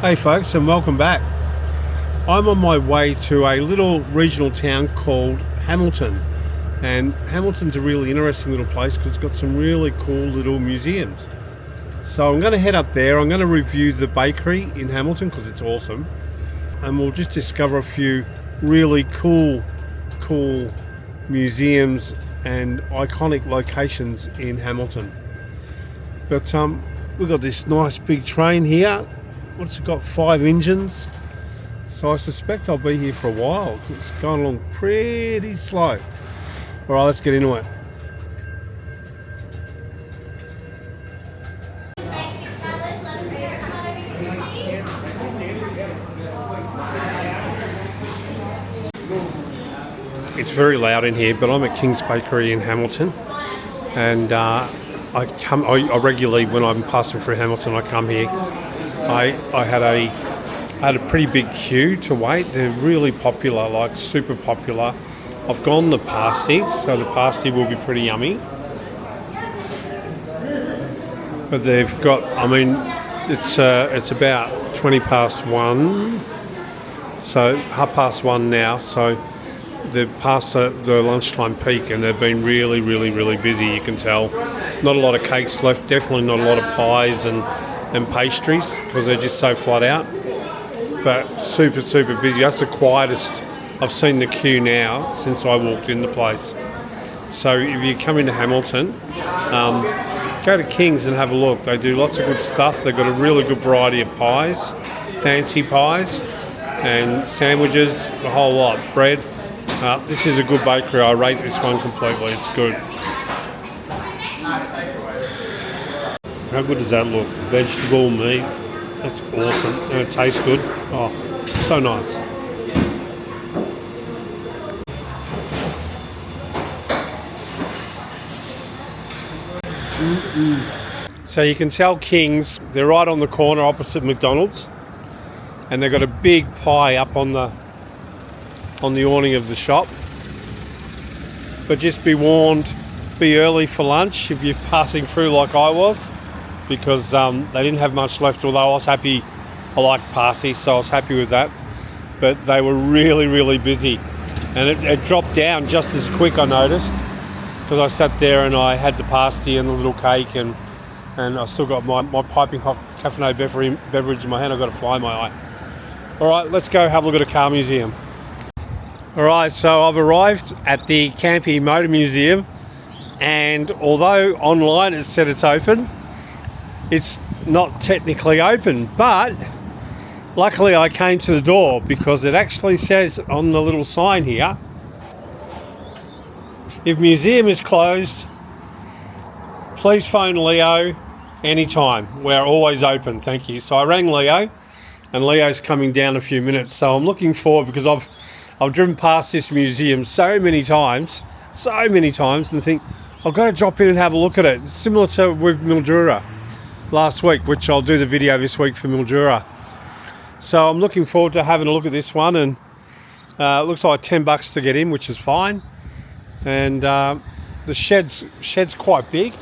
Hey folks, and welcome back. I'm on my way to a little regional town called Hamilton, and Hamilton's a really interesting little place because it's got some really cool little museums. So I'm going to head up there. I'm going to review the bakery in Hamilton because it's awesome, and we'll just discover a few really cool museums and iconic locations in Hamilton. But we've got this nice big train here. What's it got? 5 engines. So I suspect I'll be here for a while. It's going along pretty slow. All right, let's get into it. It's very loud in here, but I'm at King's Bakery in Hamilton, and I regularly, when I'm passing through Hamilton, I come here. I had a pretty big queue to wait. They're really popular, like super popular. I've gone the pasty, so the pasty will be pretty yummy. But they've got, it's about 20 past 1, so 1:30 now. So they're past the lunchtime peak, and they've been really busy. You can tell. Not a lot of cakes left. Definitely not a lot of pies and pastries because they're just so flat out, but super busy. That's the quietest I've seen the queue now since I walked in the place. So if you come into Hamilton, go to King's and have a look. They do lots of good stuff. They've got a really good variety of pies, fancy pies and sandwiches, a whole lot, bread. This is a good bakery. I rate this one completely. It's good. How good does that look? Vegetable, meat. That's awesome. And it tastes good. Oh, so nice. So you can tell King's, they're right on the corner opposite McDonald's. And they've got a big pie up on the awning of the shop. But just be warned, be early for lunch if you're passing through like I was, because they didn't have much left, although I was happy. I like pasty, so I was happy with that. But they were really busy. And it dropped down just as quick, I noticed, because I sat there and I had the pasty and the little cake, and I still got my piping hot caffeinated beverage in my hand. I've got a fly in my eye. All right, let's go have a look at a car museum. All right, so I've arrived at the Campe Motor Museum, and although online it said it's open, it's not technically open, but luckily I came to the door because it actually says on the little sign here, if museum is closed, please phone Leo anytime. We're always open, thank you. So I rang Leo, and Leo's coming down in a few minutes. So I'm looking forward, because I've driven past this museum so many times, and think I've got to drop in and have a look at it. It's similar to with Mildura last week, which I'll do the video this week for Mildura. So I'm looking forward to having a look at this one, and it looks like $10 to get in, which is fine. And the shed's quite big,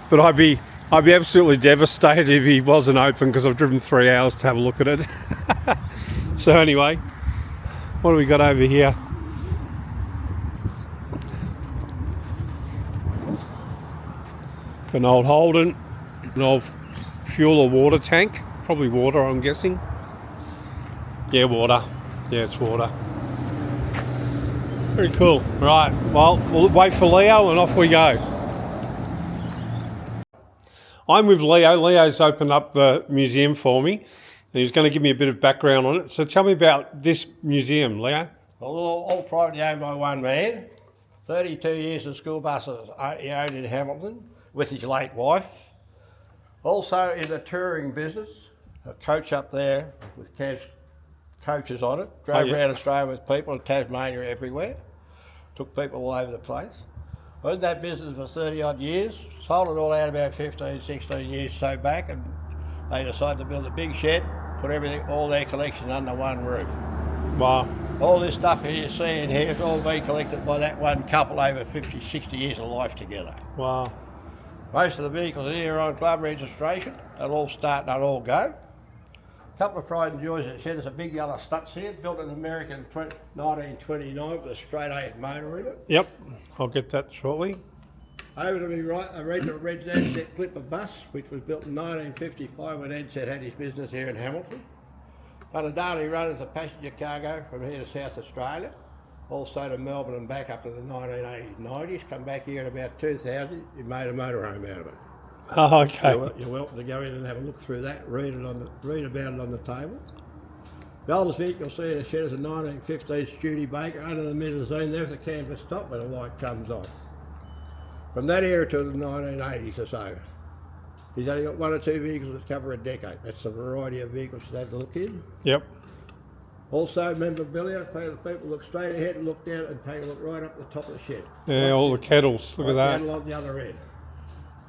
but I'd be absolutely devastated if he wasn't open, because I've driven 3 hours to have a look at it. So anyway, what do we got over here? An old Holden, an old fuel or water tank, probably water, I'm guessing. Yeah, water. Yeah, it's water. Very cool. Right, well, we'll wait for Leo and off we go. I'm with Leo. Leo's opened up the museum for me, and he's going to give me a bit of background on it. So tell me about this museum, Leo. All privately owned by one man. 32 years of school buses he owned in Hamilton with his late wife. Also in the touring business, a coach up there with coaches on it. Drove around Australia with people, in Tasmania, everywhere. Took people all over the place. I was in that business for 30 odd years. Sold it all out about 15, 16 years so back, and they decided to build a big shed, put everything, all their collection under one roof. Wow. All this stuff you're seeing here has all been collected by that one couple over 50, 60 years of life together. Wow. Most of the vehicles here are on club registration. They'll all start, they'll all go. A couple of pride and joys at the shed. There's a big yellow Stutz here, built in America in 1929 with a straight 8 motor in it. Yep, I'll get that shortly. Over to me right, a Red Ansett Clipper bus, which was built in 1955 when Ansett had his business here in Hamilton. Done a daily run as a passenger cargo from here to South Australia, also to Melbourne and back up to the 1980s, 90s. Come back here in about 2000, you made a motorhome out of it. Oh, okay. You're welcome to go in and have a look through that, read about it on the table. The oldest vehicle you'll see in the shed is a 1915 Studebaker under the mezzanine there with a canvas top when the light comes on. From that era to the 1980s or so, he's only got 1 or 2 vehicles that cover a decade. That's the variety of vehicles to have to look in. Yep. Also, memorabilia, for the people look straight ahead and look down and take a look right up the top of the shed. Yeah, all the kettles. Look at that. Kettle on the other end.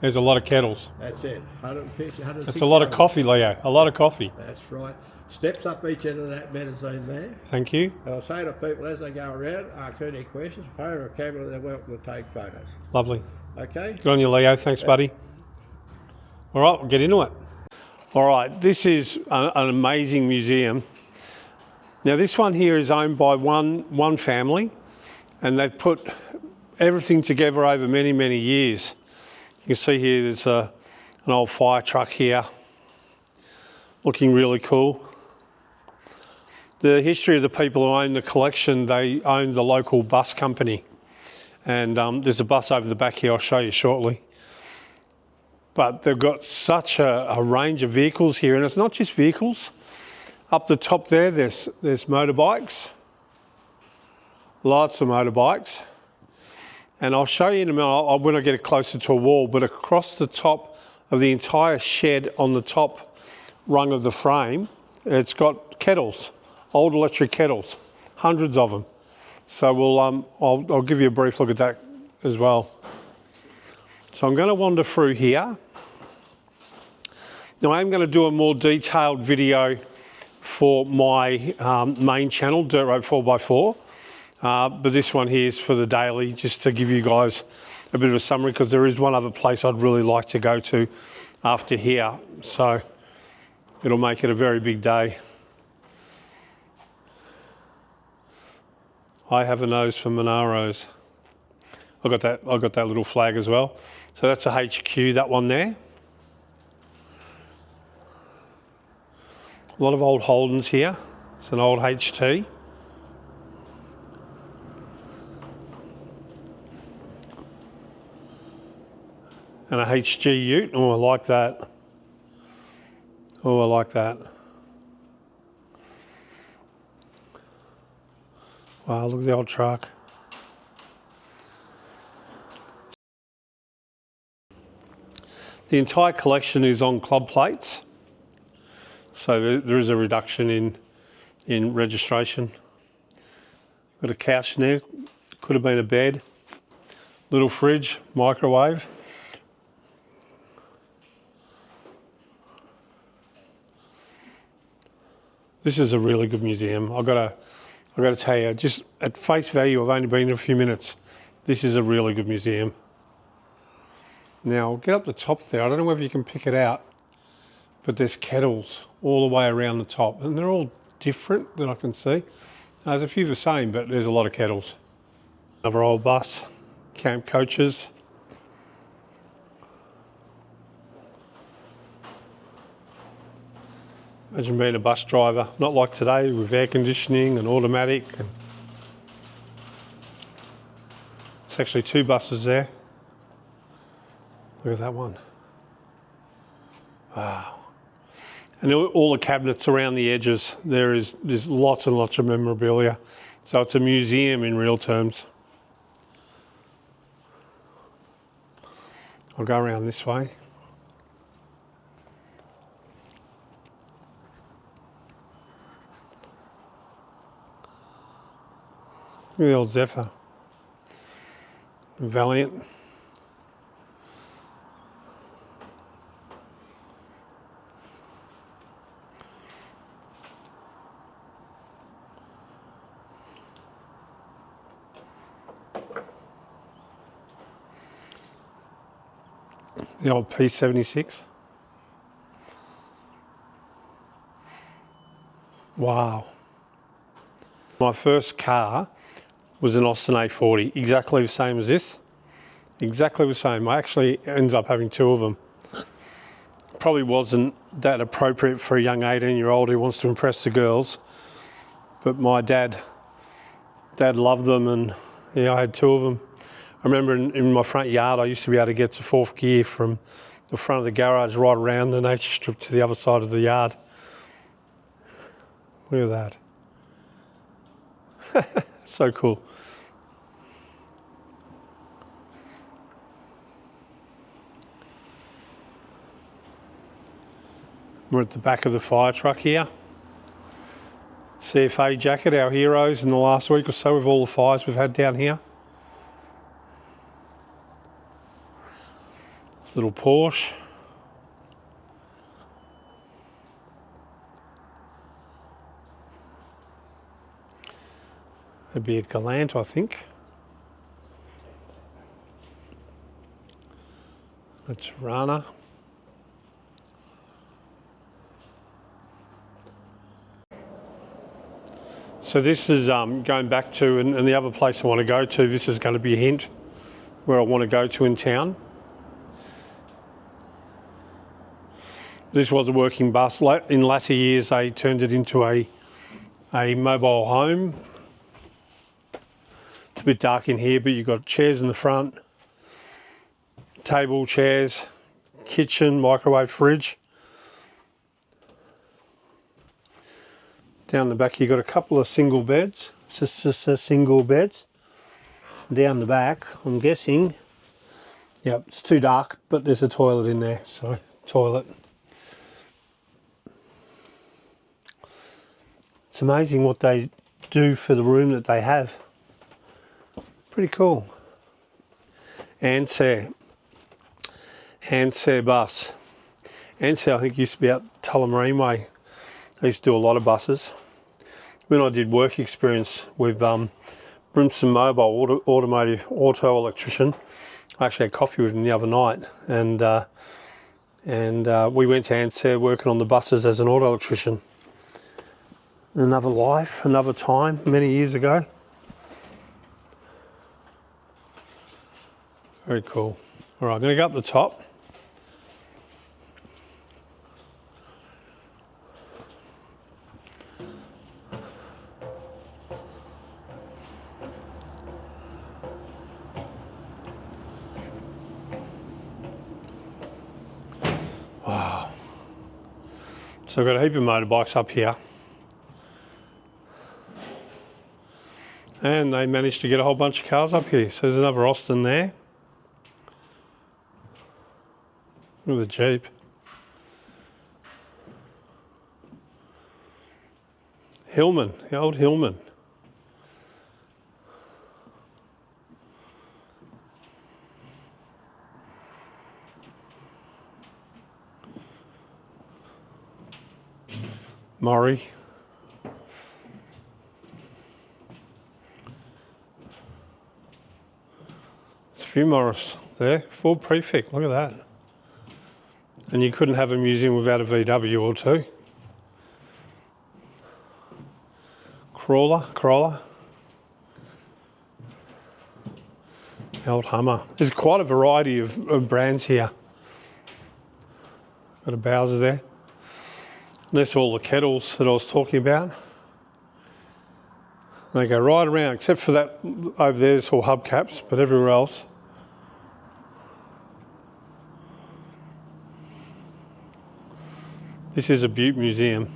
There's a lot of kettles. That's it. 150, 160. That's a lot of coffee, Leo. A lot of coffee. That's right. Steps up each end of that mezzanine there. Thank you. And I'll say to people as they go around, ask any questions, phone or camera, they're welcome to take photos. Lovely. Okay? Good on you, Leo. Thanks, buddy. All right, we'll get into it. All right, this is an amazing museum. Now, this one here is owned by one family, and they've put everything together over many, many years. You can see here there's an old fire truck here, looking really cool. The history of the people who own the collection, they own the local bus company. And there's a bus over the back here, I'll show you shortly. But they've got such a range of vehicles here, and it's not just vehicles. Up the top there, there's motorbikes. Lots of motorbikes. And I'll show you in a minute when I get it closer to a wall, but across the top of the entire shed on the top rung of the frame, it's got kettles, old electric kettles, hundreds of them. So I'll give you a brief look at that as well. So I'm going to wander through here. Now I'm going to do a more detailed video for my main channel, Dirt Road 4x4. But this one here is for the daily, just to give you guys a bit of a summary, because there is one other place I'd really like to go to after here. So it'll make it a very big day. I have a nose for Monaros. I got that little flag as well. So that's a HQ, that one there. A lot of old Holdens here. It's an old HT. And a HG Ute. Oh, I like that. Oh, I like that. Wow, look at the old truck. The entire collection is on club plates. So there is a reduction in registration. Got a couch in there, could have been a bed. Little fridge, microwave. This is a really good museum. I've got to tell you, just at face value, I've only been in a few minutes. This is a really good museum. Now, I'll get up the top there. I don't know whether you can pick it out, but there's kettles all the way around the top, and they're all different that I can see. There's a few the same, but there's a lot of kettles. Another old bus, camp coaches. Imagine being a bus driver, not like today with air conditioning and automatic. And it's actually 2 buses there. Look at that one. Wow. And all the cabinets around the edges, there's lots and lots of memorabilia. So it's a museum in real terms. I'll go around this way. Look at the old Zephyr. Valiant. The old P76. Wow. My first car was an Austin A40, exactly the same as this. Exactly the same. I actually ended up having two of them. Probably wasn't that appropriate for a young 18-year-old who wants to impress the girls. But my dad loved them, and yeah, I had two of them. I remember in my front yard, I used to be able to get to fourth gear from the front of the garage right around the nature strip to the other side of the yard. Look at that. So cool. We're at the back of the fire truck here. CFA jacket, our heroes in the last week or so with all the fires we've had down here. This little Porsche. It'd be a Galant, I think. That's Rana. So this is going back to, and the other place I want to go to, this is going to be a hint where I want to go to in town. This was a working bus. In latter years, they turned it into a mobile home. It's a bit dark in here, but you've got chairs in the front, table, chairs, kitchen, microwave, fridge. Down the back you've got a couple of single beds. It's just a single beds. Down the back, I'm guessing, yep, it's too dark, but there's a toilet in there, so toilet. It's amazing what they do for the room that they have. Pretty cool. Answer bus. Answer, I think, used to be out Tullamarine way. I used to do a lot of buses. When I did work experience with Brimson Mobile, auto electrician, I actually had coffee with him the other night, and we went to Answer working on the buses as an auto electrician. Another life, another time, many years ago. Very cool. All right, I'm going to go up the top. Wow. So I've got a heap of motorbikes up here. And they managed to get a whole bunch of cars up here. So there's another Austin there. Look at the Jeep. Hillman, the old Hillman. Murray. It's a few Morris there. Ford Prefect, look at that. And you couldn't have a museum without a VW or two. Corolla. The old Hummer. There's quite a variety of brands here. Got a Bowser there. And that's all the kettles that I was talking about. They go right around, except for that over there, it's all hubcaps, but everywhere else. This is a Butte museum.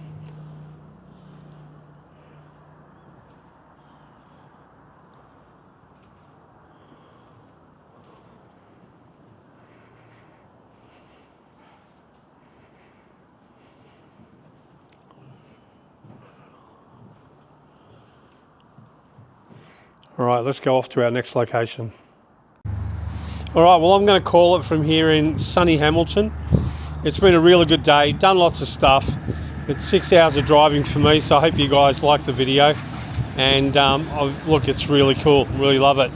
All right, let's go off to our next location. All right, well, I'm going to call it from here in sunny Hamilton. It's been a really good day, done lots of stuff. It's 6 hours of driving for me, so I hope you guys like the video. And look, it's really cool, really love it.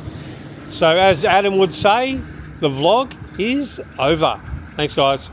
So as Adam would say, the vlog is over. Thanks, guys.